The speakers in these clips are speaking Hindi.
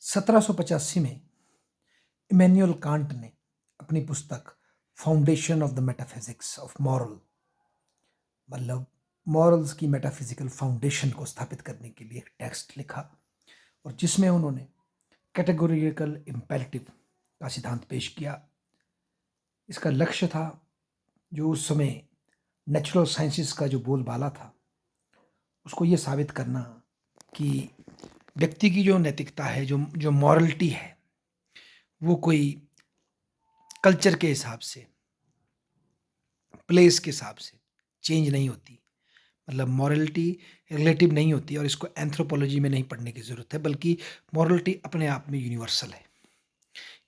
1785 में इमैनुअल कांट ने अपनी पुस्तक foundation of the metaphysics of moral, मतलब मॉरल्स की मेटाफिजिकल फाउंडेशन को स्थापित करने के लिए एक टेक्स्ट लिखा, और जिसमें उन्होंने कैटेगोरिकल इम्पेरेटिव का सिद्धांत पेश किया। इसका लक्ष्य था, जो उस समय नेचुरल साइंसेस का जो बोलबाला था, उसको ये साबित करना कि व्यक्ति की जो नैतिकता है, जो जो मॉरलिटी है, वो कोई कल्चर के हिसाब से, प्लेस के हिसाब से चेंज नहीं होती। मतलब मॉरलिटी रिलेटिव नहीं होती, और इसको एंथ्रोपोलॉजी में नहीं पढ़ने की ज़रूरत है, बल्कि मॉरलिटी अपने आप में यूनिवर्सल है।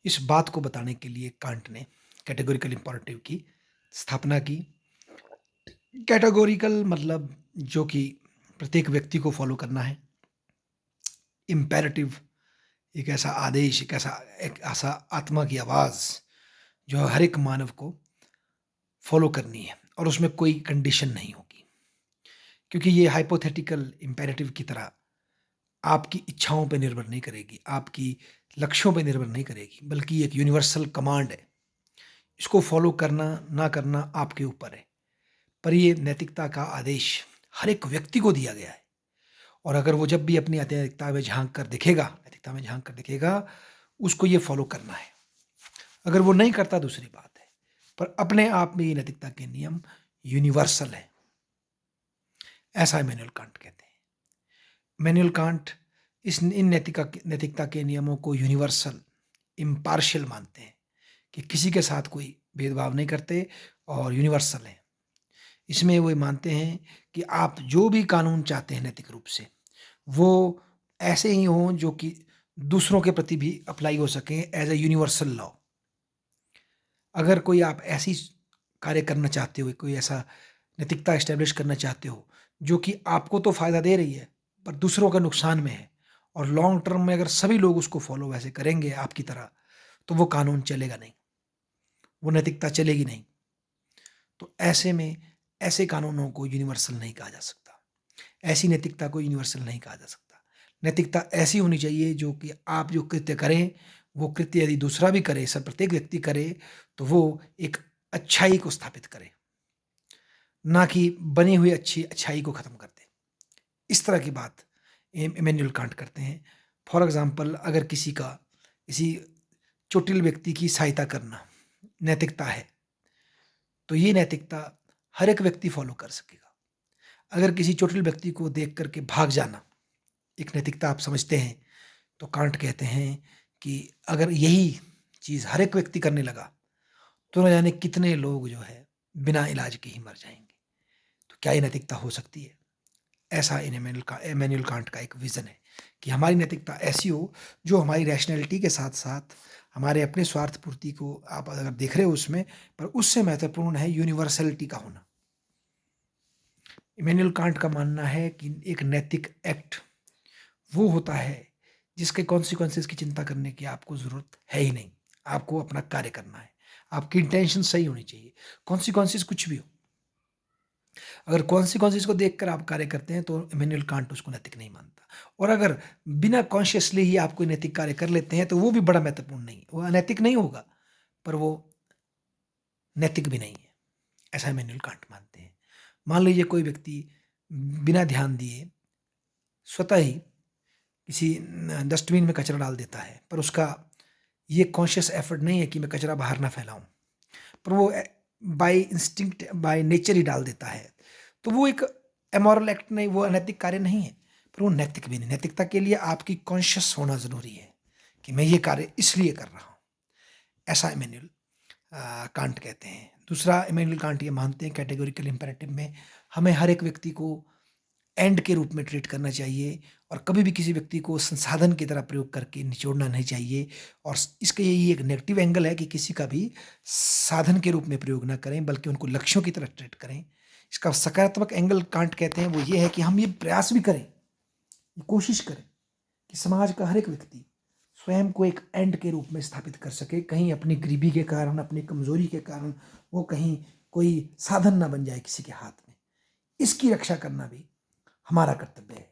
इस बात को बताने के लिए कांट ने कैटेगोरिकल इम्परेटिव की स्थापना की। कैटेगोरिकल मतलब जो कि प्रत्येक व्यक्ति को फॉलो करना है। इम्पेरेटिव एक ऐसा आदेश, एक ऐसा आत्मा की आवाज़ जो हर एक मानव को फॉलो करनी है, और उसमें कोई कंडीशन नहीं होगी, क्योंकि ये हाइपोथेटिकल इम्पेरेटिव की तरह आपकी इच्छाओं पे निर्भर नहीं करेगी, आपकी लक्ष्यों पे निर्भर नहीं करेगी, बल्कि एक यूनिवर्सल कमांड है। इसको फॉलो करना ना करना आपके ऊपर है, पर ये नैतिकता का आदेश हर एक व्यक्ति को दिया गया है। और अगर वो जब भी अपनी नैतिकता में झांक कर दिखेगा, उसको ये फॉलो करना है। अगर वो नहीं करता, दूसरी बात है, पर अपने आप में ये नैतिकता के नियम यूनिवर्सल है। ऐसा इमैनुअल कांट कहते हैं। इमैनुअल कांट इन नैतिकता के नियमों को यूनिवर्सल, इम्पार्शियल मानते हैं, कि किसी के साथ कोई भेदभाव नहीं करते और यूनिवर्सल है। इसमें वो मानते हैं कि आप जो भी कानून चाहते हैं नैतिक रूप से, वो ऐसे ही हों जो कि दूसरों के प्रति भी अप्लाई हो सकें एज ए यूनिवर्सल लॉ। अगर कोई आप ऐसी कार्य करना चाहते हो, कोई ऐसा नैतिकता एस्टेब्लिश करना चाहते हो जो कि आपको तो फ़ायदा दे रही है पर दूसरों का नुकसान में है, और लॉन्ग टर्म में अगर सभी लोग उसको फॉलो वैसे करेंगे आपकी तरह, तो वो कानून चलेगा नहीं, वो नैतिकता चलेगी नहीं। तो ऐसे में ऐसे कानूनों को यूनिवर्सल नहीं कहा जा सकता, ऐसी नैतिकता को यूनिवर्सल नहीं कहा जा सकता। नैतिकता ऐसी होनी चाहिए जो कि आप जो कृत्य करें, वो कृत्य यदि दूसरा भी करे, सब प्रत्येक व्यक्ति करे, तो वो एक अच्छाई को स्थापित करे, ना कि बनी हुई अच्छाई को ख़त्म कर दे। इस तरह की बात इमैनुअल कांट करते हैं। फॉर एग्ज़ाम्पल, अगर किसी चोटिल व्यक्ति की सहायता करना नैतिकता है, तो ये नैतिकता हर एक व्यक्ति फॉलो कर सकेगा। अगर किसी चोटिल व्यक्ति को देख कर के भाग जाना एक नैतिकता आप समझते हैं, तो कांट कहते हैं कि अगर यही चीज़ हर एक व्यक्ति करने लगा, तो न जाने कितने लोग जो है बिना इलाज के ही मर जाएंगे। तो क्या ये नैतिकता हो सकती है? ऐसा इमैनुअल कांट का एक विज़न है कि हमारी नैतिकता ऐसी हो जो हमारी रैशनैलिटी के साथ साथ हमारे अपने स्वार्थ पूर्ति को आप अगर देख रहे हो उसमें, पर उससे महत्वपूर्ण है यूनिवर्सलिटी का होना। इमैनुअल कांट का मानना है कि एक नैतिक एक्ट वो होता है जिसके कॉन्सिक्वेंसेस की चिंता करने की आपको ज़रूरत है ही नहीं। आपको अपना कार्य करना है, आपकी इंटेंशन सही होनी चाहिए, कॉन्सिक्वेंसेस कुछ भी हो। अगर कॉन्सिक्वेंसेस को देखकर आप कार्य करते हैं, तो इमैनुअल कांट उसको नैतिक नहीं मानता। और अगर बिना कॉन्शियसली ही आप कोई नैतिक कार्य कर लेते हैं, तो वो भी बड़ा महत्वपूर्ण नहीं, वो अनैतिक नहीं होगा, पर वो नैतिक भी नहीं है। ऐसा इमैनुअल कांट मानते हैं। मान लीजिए कोई व्यक्ति बिना ध्यान दिए स्वतः ही किसी डस्टबिन में कचरा डाल देता है, पर उसका ये कॉन्शियस एफर्ट नहीं है कि मैं कचरा बाहर ना फैलाऊं, पर वो बाय इंस्टिंक्ट, बाय नेचर ही डाल देता है, तो वो एक अमोरल एक्ट नहीं, वो अनैतिक कार्य नहीं है, पर वो नैतिक भी नहीं। नैतिकता के लिए आपकी कॉन्शियस होना ज़रूरी है कि मैं ये कार्य इसलिए कर रहा हूँ। ऐसा इमैनुअल कांट कहते हैं। दूसरा, इमैनुअल कांट ये मानते हैं कैटेगोरिकल इम्पेरेटिव में हमें हर एक व्यक्ति को एंड के रूप में ट्रीट करना चाहिए, और कभी भी किसी व्यक्ति को संसाधन की तरह प्रयोग करके निचोड़ना नहीं चाहिए। और इसका यही एक नेगेटिव एंगल है कि किसी का भी साधन के रूप में प्रयोग ना करें, बल्कि उनको लक्ष्यों की तरह ट्रीट करें। इसका सकारात्मक एंगल कांट कहते हैं वो ये है कि हम ये प्रयास भी करें, ये कोशिश करें कि समाज का हर एक व्यक्ति स्वयं को एक एंड के रूप में स्थापित कर सके। कहीं अपनी गरीबी के कारण, अपनी कमजोरी के कारण वो कहीं कोई साधन ना बन जाए किसी के हाथ में। इसकी रक्षा करना भी हमारा कर्तव्य है।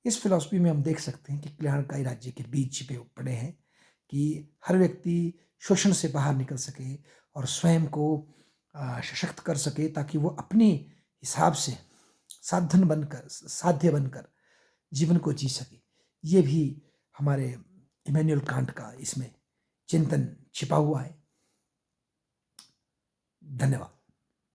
इस फिलॉसफी में हम देख सकते हैं कि कल्याणकारी राज्य के बीज छिपे पड़े हैं कि हर व्यक्ति शोषण से बाहर निकल सके और स्वयं को सशक्त कर सके, ताकि वो अपने हिसाब से साध्य बनकर जीवन को जी सके। ये भी हमारे इमैनुअल कांट का इसमें चिंतन छिपा हुआ है। धन्यवाद।